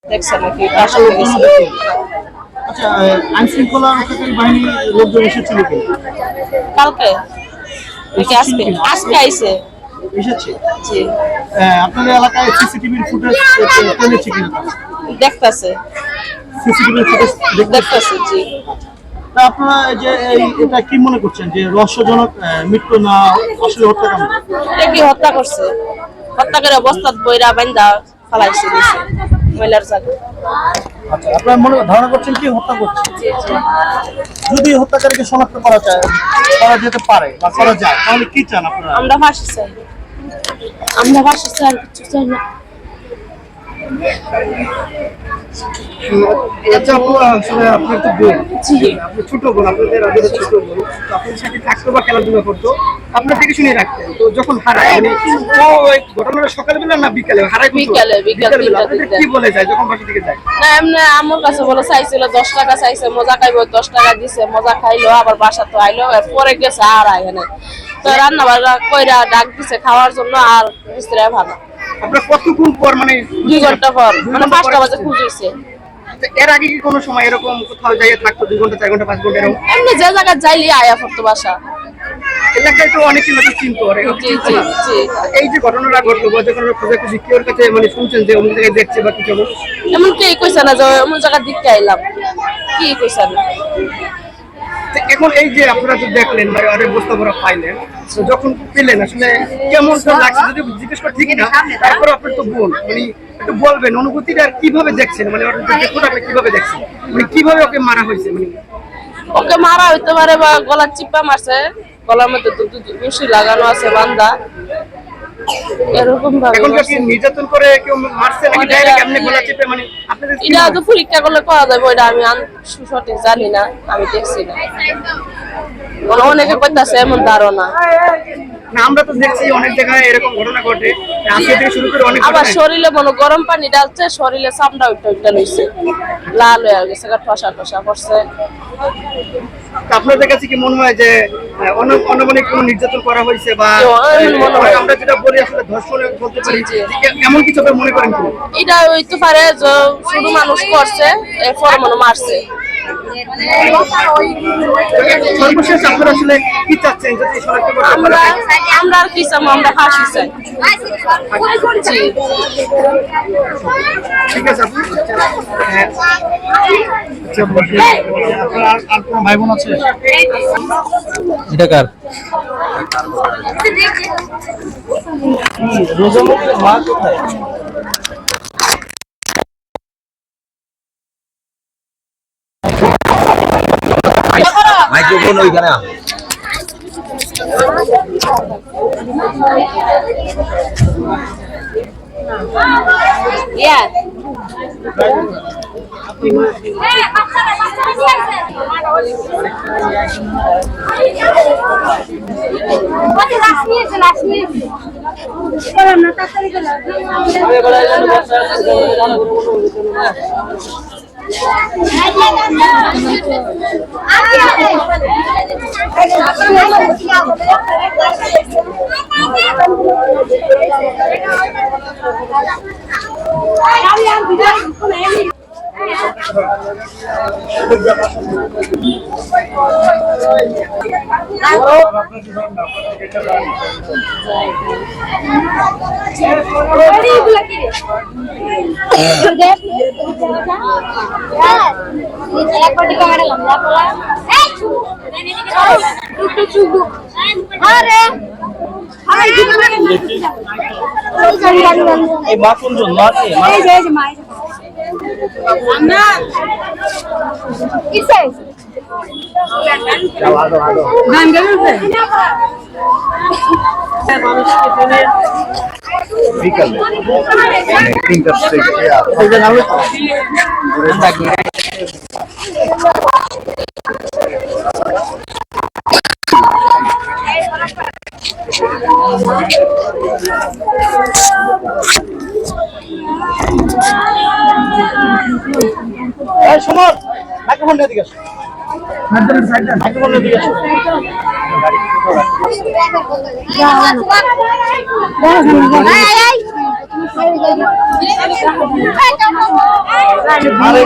দেখছেন নাকি আচ্ছা, আইন শৃঙ্খলা রক্ষাকারী বাহিনী লোকজন এসেছিল কি? কালকে নাকি আজকে আজকে আইছে এসেছে। জি আপনাদের এলাকায় সিসিটিভির ফুটেজ পেয়েছে কিনা? দেখতাছে সিসিটিভির ফুটেজ দেখতাছে জি তা আপনারা যে এটা কি মনে করছেন যে রহস্যজনক মৃত্যু না আসলে হত্যাকাণ্ড? এটা কি হত্যা করছে হত্যা করে বস্তাত বইরা বাইন্দা ফালাইছে দিছে মহিলার জায়গা আচ্ছা, আপনারা ধারণা করছেন কি হত্যা করছে? জি জি যদি হত্যাকারীকে শনাক্ত করা যেতে পারে বা করা যায় তাহলে কি চান আপনারা? আমরা ফাঁসি চাই আমরা ফাঁসি চাই কিছু চাই না আচ্ছা আপু, আসলে আপনার তো বোন, জি আপনি ছোট বোন, আপনাদের আগে ছোট বোন, তো আপনার সাথে থাকতো বা খেলাধুলা করতো, আপনার দেখে শুনে রাখতেন। তো যখন হারায় মানে ও ওই ঘটনাটা সকালবেলা না বিকালে হারায়? বিকালে আপনাদের কি বলে যায় যখন বাসা থেকে যায়? না এমনি আমার কাছে বলে চাইছিল 10 টাকা চাইছে মজা খাইবো 10 টাকা দিছে মজা খাইলো আবার বাসা তো আইলো পরে গেছে আর আয় না তো রান্না বান্না কইরা ডাক দিছে খাওয়ার জন্য আর মিস্ত্রি ভালো আপনার কতক্ষণ পর মানে 2 ঘন্টা পর মানে 5টা বাজে খুঁজেছে এর আগে কি কোনো সময় এরকম কোথাও যাইয়ে থাকতো 2 ঘন্টা 4 ঘন্টা 5 ঘন্টা এরকম? এমনি যে জায়গা যাইলি আয়া পড়তো বাসা এলাকায় তো অনেকে লোক চিনতো জি জি জি এই যে ঘটনাটা ঘটলো বা যখন খোঁজাখুঁজি কেউর কাছে মানে শুনছেন যে অমুক জায়গায় দেখছে বা কিছু? এমন কি কইছে না যে এমন জায়গা দেখতে আইলাম কি কইছে না এখন এই যে আপনারা তো দেখলেন বা আরে বস্তা ভরা পাইলেন, তো যখন পেলেন আসলে কেমন লাগছে যদি জিজ্ঞেস করা ঠিক না, তারপর আপনার তো বোন মানে একটু বলবেন অনুভূতিটা কিভাবে দেখছেন, মানে ওর দেখুন আপনি কিভাবে দেখছেন, মানে কিভাবে ওকে মারা হয়েছে? মানে ওকে মারা হইতে পারে বা গলার চিপা মারছে গলার মধ্যে রশি লাগানো আছে বান্দা এরকম ভাবে এখন কি নির্যাতন করে কেউ মারছে নাকি ডাইরেক্ট এমনি গলা চেপে? মানে আপনাদের এটা তো পরীক্ষা করলে করা যাবে ওইটা আমি সঠিক জানি না আমি দেখছি না মানে অনেকে কইতাছে এমন ধারণা না, আমরা তো দেখছি অনেক জায়গায় এরকম ঘটনা ঘটে, আজকে থেকে শুরু করে অনেক আবার শরীরে মনে গরম পানি ডালছে শরীরে চামড়া উঠে লইছে লাল হয়ে গেছে ঠসা ঠসা করছে। আপনাদের কাছে কি মনে হয় যে অনবনিক কোনো নির্যাতন করা হয়েছে বা আমরা যেটা বলি আসলে ধর্ষণ বলতে পারি, এমন কিছু আপনি মনে করেন কি? এটা হইতে পারে যে শুধু মানুষ করছে এরপর মনে মারছে। সর্বশেষ আপনারা আসলে কি চাচ্ছেন যদি শনাক্ত করতে পারেন? আমরা আর কি চাই আমরা ফাঁসি চাই। জি ঠিক আছে আপনি আর কোনো ভাই বোন আছে? এটা কার? রোজামুখের মা কোথায়? মাইক্রোফোন ওইখানে ইয়া এই মা কোনজন? মা কে? বিকালে 3টা থেকে সমর মাইক্রোফোন এদিকে আসো, মাইক্রোফোন এদিকে আসো। আরে